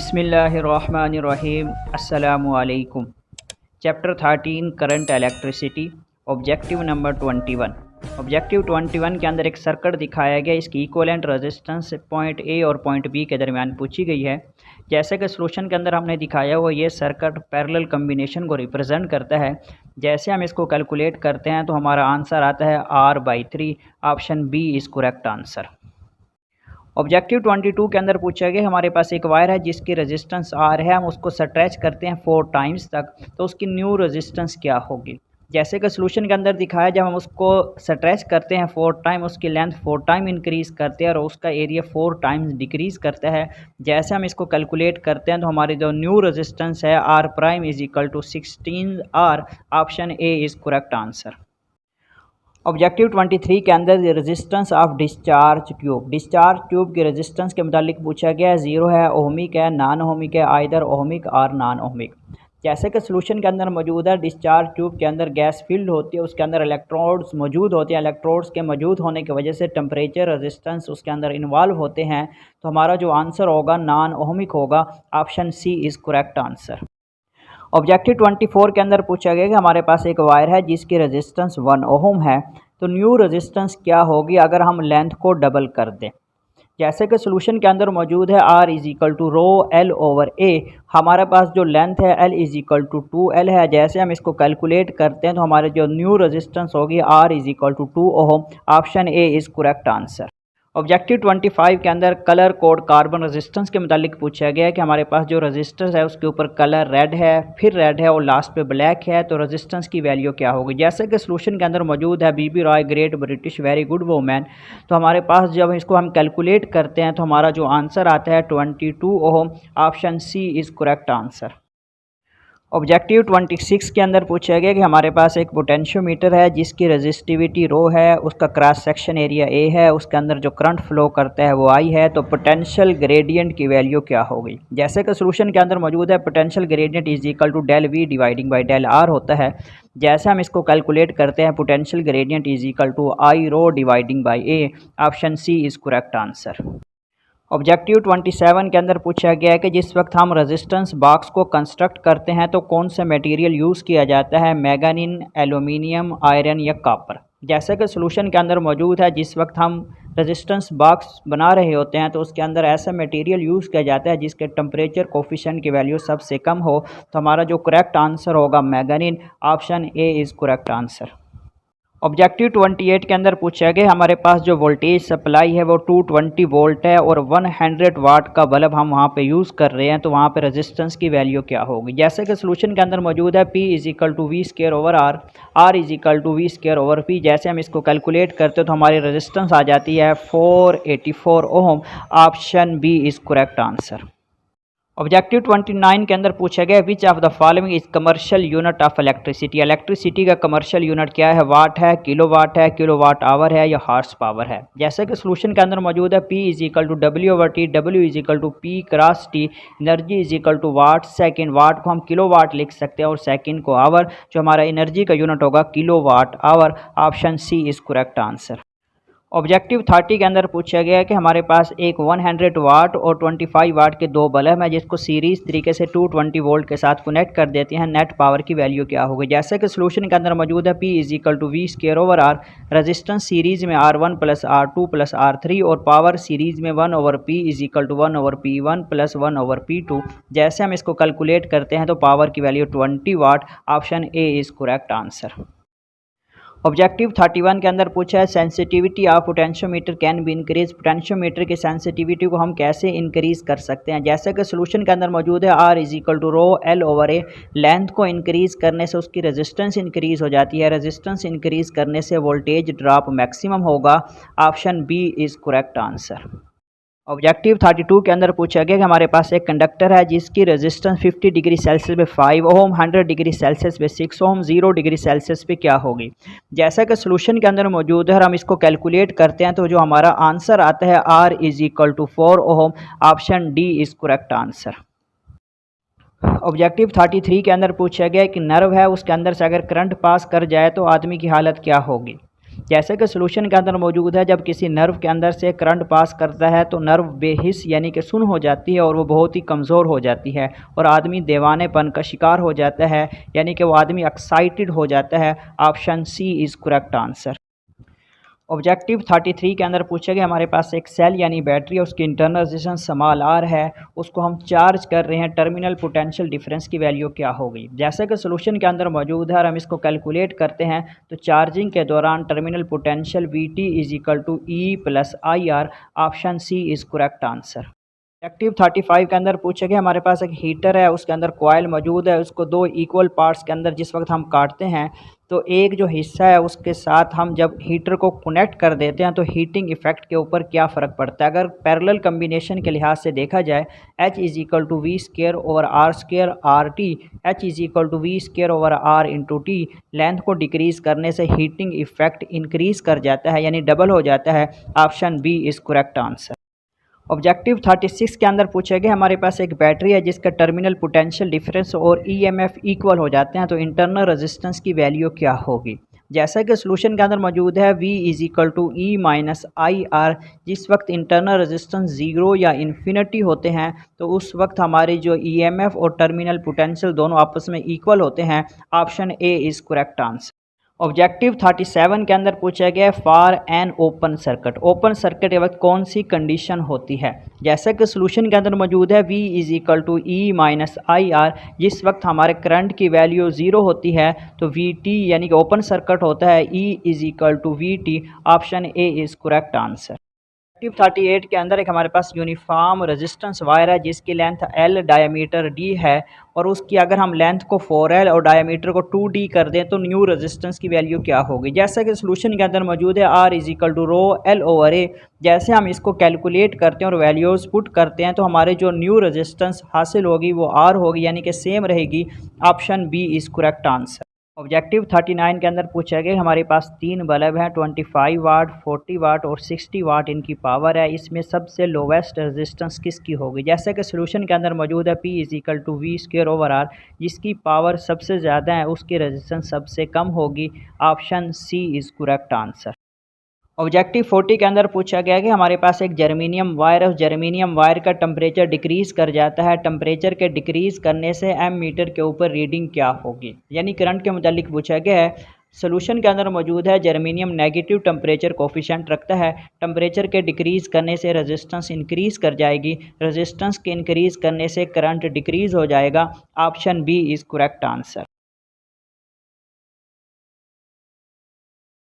बिस्मिल्लाहिर्रहमानिर्रहीम। अस्सलामुअलैकुम। Chapter 13 current electricity. Objective number 21। Objective 21 के अंदर एक सर्किट दिखाया गया, इसकी इक्विवेलेंट रेजिस्टेंस पॉइंट ए और पॉइंट बी के दरमियान पूछी गई है। जैसे कि सॉल्यूशन के अंदर हमने दिखाया हुआ ये सर्किट पैरेलल कम्बिनेशन को रिप्रेजेंट करता है। जैसे हम इसको कैलकुलेट करते हैं तो हमारा आंसर आता है R/3। Option B is correct answer. Objective 22 के अंदर पूछा गया हमारे पास एक वायर है जिसकी रेजिस्टेंस R है, हम उसको स्ट्रेच करते हैं 4 टाइम्स तक, तो उसकी न्यू रेजिस्टेंस क्या होगी। जैसे कि सॉल्यूशन के अंदर दिखाया, जब हम उसको स्ट्रेच करते हैं 4 टाइम, उसकी लेंथ 4 टाइम इंक्रीज़ करते हैं और उसका एरिया 4 टाइम्स डिक्रीज़ करता है। जैसे हम इसको कैलकुलेट करते हैं तो हमारी जो न्यू रेजिस्टेंस है R' is equal to 16R। Option A is correct answer. Objective 23 के अंदर रेजिस्टेंस ऑफ डिस्चार्ज ट्यूब की रेजिस्टेंस के मुतालिक पूछा गया है। 0 है, ओहमिक है, नॉन ओहमिक है, आइदर ओहमिक और नॉन ओहमिक। जैसे कि सॉल्यूशन के अंदर मौजूद है, डिस्चार्ज ट्यूब के अंदर गैस फील्ड होती है, उसके अंदर इलेक्ट्रोड्स मौजूद होते हैं। इलेक्ट्रोड्स के मौजूद होने की वजह से टेम्परेचर रेजिस्टेंस उसके अंदर इन्वॉल्व होते हैं, तो हमारा जो आंसर होगा नॉन ओहमिक होगा। Option C is correct answer. Objective 24 के अंदर पूछा गया कि हमारे पास एक वायर है जिसकी रेजिस्टेंस 1 ओहम है, तो न्यू रेजिस्टेंस क्या होगी अगर हम लेंथ को डबल कर दें। जैसे कि सॉल्यूशन के अंदर मौजूद है R is equal to rho L over A। हमारे पास जो लेंथ है L is equal to 2L है। जैसे हम इसको कैलकुलेट करते हैं तो हमारे जो न्यू रेजिस्टेंस होगी R is equal to 2 ohm. Option A is correct answer. Objective 25 के अंदर कलर कोड कार्बन रेजिस्टेंस के मुतालिक पूछा गया है कि हमारे पास जो रेजिस्टेंस है उसके ऊपर कलर रेड है, फिर रेड है और लास्ट पे ब्लैक है, तो रेजिस्टेंस की वैल्यू क्या होगी। जैसे कि सॉल्यूशन के अंदर मौजूद है BB Roy great British very good women, तो हमारे पास जब इसको हम कैलकुलेट करते हैं तो हमारा जो आंसर आता है 22 ohm. Option C is correct answer. Objective 26 के अंदर पूछा गया कि हमारे पास एक पोटेंशियोमीटर है जिसकी रेजिस्टिविटी रो है, उसका क्रॉस सेक्शन एरिया ए है, उसके अंदर जो करंट फ्लो करता है वो आई है, तो पोटेंशियल ग्रेडियंट की वैल्यू क्या होगी। जैसे कि सॉल्यूशन के अंदर मौजूद है potential gradient is equal to del V dividing by del R होता है। जैसे हम इसको कैलकुलेट करते हैं potential gradient is equal to I rho dividing by A. Option C is correct answer. Objective 27 के अंदर पूछा गया है कि जिस वक्त हम रेजिस्टेंस बॉक्स को कंस्ट्रक्ट करते हैं तो कौन सा मटेरियल यूज़ किया जाता है, मैंगनीज, एल्यूमिनियम, आयरन या कॉपर। जैसे कि सॉल्यूशन के अंदर मौजूद है, जिस वक्त हम रेजिस्टेंस बॉक्स बना रहे होते हैं तो उसके अंदर ऐसा मटेरियल यूज़ किया जाता है जिसके टेम्परेचर कोफिशिएंट की वैल्यू सबसे कम हो, तो हमारा जो करेक्ट आंसर होगा manganese. Option A is correct answer. Objective 28 के अंदर पूछा गया हमारे पास जो वोल्टेज सप्लाई है वो 220 वोल्ट है और 100 वाट का बल्ब हम वहाँ पे यूज़ कर रहे हैं, तो वहाँ पे रेजिस्टेंस की वैल्यू क्या होगी। जैसे कि सॉल्यूशन के अंदर मौजूद है P is equal to V square over R, R is equal to V square over P। जैसे हम इसको कैलकुलेट करते हो तो हमारी रेजिस्टेंस आ जाती है 484 ohm. Option B is correct answer. Objective 29 के अंदर पूछा गया which of the following is commercial unit of electricity. Electricity का कमर्शियल यूनिट क्या है, वाट है, किलो वाट आवर है या हॉर्स पावर है। जैसे कि सॉल्यूशन के अंदर मौजूद है P is equal to W over T, W is equal to P cross T, energy is equal to watt second. Watt को हम किलो वाट लिख सकते हैं और सेकेंड को आवर, जो हमारा एनर्जी का यूनिट होगा kilo watt hour. Option C is correct answer. Objective 30 के अंदर पूछा गया है कि हमारे पास एक 100 वाट और 25 वाट के दो बल्ब हैं जिसको सीरीज़ तरीके से 220 वोल्ट के साथ कनेक्ट कर देते हैं, नेट पावर की वैल्यू क्या होगी। जैसे कि सॉल्यूशन के अंदर मौजूद है P is equal to V square over R, resistance series में R1 plus R2 plus R3 और पावर सीरीज़ में 1 over P is equal to 1 over P1 plus 1 over P2। जैसे हम इसको कैलकुलेट करते हैं तो पावर की value 20 watt. Option A is correct answer. Objective 31 के अंदर पूछा है sensitivity of potentiometer can be increase. Potentiometer की सेंसिटिविटी को हम कैसे इंक्रीज कर सकते हैं। जैसे कि सॉल्यूशन के अंदर मौजूद है R is equal to rho L over A. Length को इंक्रीज करने से उसकी रेजिस्टेंस इंक्रीज हो जाती है, रेजिस्टेंस इंक्रीज करने से वोल्टेज ड्रॉप मैक्सिमम होगा। Option B is correct answer. Objective 32 के अंदर पूछा गया कि हमारे पास एक कंडक्टर है जिसकी रेजिस्टेंस 50 डिग्री सेल्सियस पे 5 ओम, 100 डिग्री सेल्सियस पे 6 ओम, 0 डिग्री सेल्सियस पे क्या होगी। जैसा कि सॉल्यूशन के अंदर मौजूद है और हम इसको कैलकुलेट करते हैं तो जो हमारा आंसर आता है R is equal to 4 ohm. Option D is correct answer. Objective 33 के अंदर पूछा गया कि नर्व है उसके अंदर से अगर करंट पास कर जाए तो आदमी की हालत क्या होगी। जैसे कि सोल्यूशन के अंदर मौजूद है, जब किसी नर्व के अंदर से करंट पास करता है तो नर्व बेहिस यानी कि सुन्न हो जाती है और वो बहुत ही कमज़ोर हो जाती है और आदमी दीवानेपन का शिकार हो जाता है, यानी कि वो आदमी एक्साइटेड हो जाता है। Option C is correct answer. Objective 33 के अंदर पूछा गया, हमारे पास एक सेल यानी बैटरी है, उसकी इंटरनल रेजिस्टेंस स्मॉल आर है, उसको हम चार्ज कर रहे हैं, टर्मिनल पोटेंशियल डिफरेंस की वैल्यू क्या होगी। जैसे कि सोल्यूशन के अंदर मौजूद है और हम इसको कैलकुलेट करते हैं तो चार्जिंग के दौरान terminal potential VT is equal to E plus IR। Option C is correct answer. Objective 35 के अंदर पूछा गया, हमारे पास एक हीटर है, उसके अंदर कॉइल मौजूद है, उसको दो इक्वल पार्ट्स के अंदर जिस वक्त हम काटते हैं तो एक जो हिस्सा है उसके साथ हम जब हीटर को कनेक्ट कर देते हैं तो हीटिंग इफेक्ट के ऊपर क्या फ़र्क पड़ता है। अगर पैरेलल कम्बिनेशन के लिहाज से देखा जाए, H is equal to V square over R square RT, H is equal to V square over R into T। Length को डिक्रीज़ करने से हीटिंग इफेक्ट इंक्रीज़ कर जाता है यानी डबल हो जाता है। Option B is correct answer. Objective 36 के अंदर पूछा गया, हमारे पास एक बैटरी है जिसका टर्मिनल पोटेंशियल डिफरेंस और EMF इक्वल हो जाते हैं तो इंटरनल रेजिस्टेंस की वैल्यू क्या होगी। जैसा कि सोल्यूशन के अंदर मौजूद है V is equal to E minus IR। जिस वक्त इंटरनल रेजिस्टेंस ज़ीरो या इन्फिनिटी होते हैं तो उस वक्त हमारी जो EMF और टर्मिनल पोटेंशियल दोनों आपस में इक्वल होते हैं। Option A is correct answer. Objective 37 के अंदर पूछा गया, for an open circuit, open circuit के वक्त कौन सी कंडीशन होती है। जैसा कि सोल्यूशन के अंदर मौजूद है V is equal to E minus IR। जिस वक्त हमारे करंट की वैल्यू ज़ीरो होती है तो VT यानी कि ओपन सर्किट होता है E is equal to VT। Option A is correct answer. Objective 38 के अंदर एक हमारे पास यूनिफॉर्म रेजिस्टेंस वायर है जिसकी लेंथ L डायमीटर D है और उसकी अगर हम लेंथ को 4L और डायमीटर को 2D कर दें तो न्यू रेजिस्टेंस की वैल्यू क्या होगी। जैसा कि सोल्यूशन के अंदर मौजूद है R is equal to rho L over A। जैसे हम इसको कैलकुलेट करते हैं और वैल्यूज़ पुट करते हैं तो हमारे जो न्यू रेजिस्टेंस हासिल होगी वो R होगी यानी कि सेम रहेगी। Option B is correct answer. Objective 39 के अंदर पूछा गया, हमारे पास तीन बल्ब हैं, 25 वाट, 40 वाट और 60 वाट इनकी पावर है, इसमें सबसे लोवेस्ट रेजिस्टेंस किसकी होगी। जैसे कि सोल्यूशन के अंदर मौजूद है P is equal to V square over R. जिसकी पावर सबसे ज़्यादा है उसकी रेजिस्टेंस सबसे कम होगी। Option C is correct answer. Objective 40 के अंदर पूछा गया कि हमारे पास एक जर्मेनियम वायर है, उस जर्मेनियम वायर का टेम्परेचर डिक्रीज़ कर जाता है, टेम्परेचर के डिक्रीज़ करने से एम मीटर के ऊपर रीडिंग क्या होगी, यानी करंट के मुतालिक पूछा गया है। सोल्यूशन के अंदर मौजूद है जर्मेनियम नेगेटिव टेम्परेचर कोफिशिएंट रखता है, टेम्परेचर के डिक्रीज़ करने से रेजिस्टेंस इंक्रीज़ कर जाएगी, रेजिस्टेंस के इंक्रीज़ करने से करंट डिक्रीज़ हो जाएगा। Option B is correct answer.